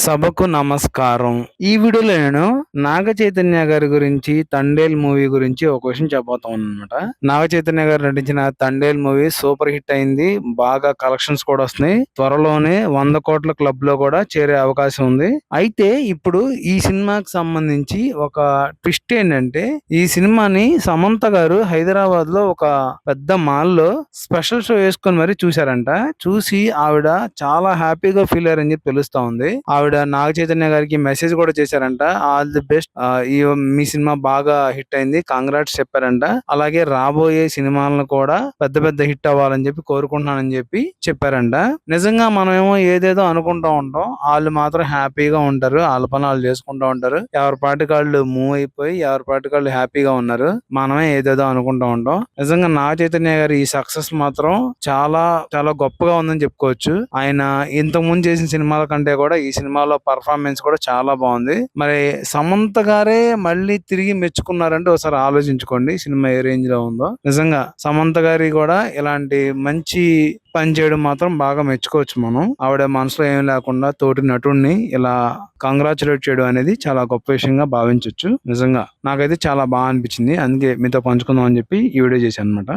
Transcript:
సభకు నమస్కారం. ఈ వీడియోలో నేను నాగ చైతన్య గారి గురించి 'తండేల్' మూవీ గురించి ఒక విషయం చెప్పబోతున్నానన్నమాట. నాగ చైతన్య గారు నటించిన 'తండేల్' మూవీ సూపర్ హిట్ అయింది. బాగా కలెక్షన్స్ కూడా వస్తున్నాయి. త్వరలోనే 100 కోట్ల క్లబ్‌లో కూడా చేరే అవకాశం ఉంది. అయితే ఇప్పుడు ఈ సినిమాకి సంబంధించి ఒక ట్విస్ట్ ఏంటంటే, ఈ సినిమాని సమంత గారు హైదరాబాద్‌లో ఒక పెద్ద మాల్‌లో స్పెషల్ షో యేసుకొని మరి చూసారంట. చూసి ఆవిడ చాలా హ్యాపీగా ఫీల్ అయ్యారని చెప్పి తెలుస్తా ఉంది. ఆవిడ నాగ చైతన్య గారికి మెసేజ్ కూడా చేశారంట. ఆల్ ది బెస్ట్, ఈ మీ సినిమా బాగా హిట్ అయింది, కంగ్రాట్స్ చెప్పారంట. అలాగే రాబోయే సినిమాలను కూడా పెద్ద పెద్ద హిట్ అవ్వాలని చెప్పి కోరుకుంటున్నానని చెప్పి చెప్పారంట. నిజంగా మనమేమో ఏదేదో అనుకుంటా ఉంటాం, వాళ్ళు మాత్రం హ్యాపీగా ఉంటారు. వాళ్ళ పని వాళ్ళు చేసుకుంటూ ఉంటారు. ఎవరి పాటికి వాళ్ళు మూవ్ అయిపోయి ఎవరి పాటికి వాళ్ళు హ్యాపీగా ఉన్నారు. మనమే ఏదేదో అనుకుంటా ఉంటాం. నిజంగా నాగ చైతన్య గారి ఈ సక్సెస్ మాత్రం చాలా చాలా గొప్పగా ఉందని చెప్పుకోవచ్చు. ఆయన ఇంతకు ముందు చేసిన సినిమాల కంటే కూడా ఈ సినిమాలో పర్ఫార్మెన్స్ కూడా చాలా బాగుంది. మరి సమంత గారే మళ్ళీ తిరిగి మెచ్చుకున్నారంటే ఒకసారి ఆలోచించుకోండి సినిమా ఏ రేంజ్ లో ఉందో. నిజంగా సమంత గారి కూడా ఇలాంటి మంచి పని చేయడం మాత్రం బాగా మెచ్చుకోవచ్చు మనం. ఆవిడ మనసులో ఏం లేకుండా తోటి నటుడిని ఇలా కంగ్రాచులేట్ చేయడం అనేది చాలా గొప్ప విషయంగా భావించవచ్చు. నిజంగా నాకైతే చాలా బాగా అనిపించింది. అందుకే మీతో పంచుకుందాం అని చెప్పి ఈ వీడియో చేశాను అనమాట.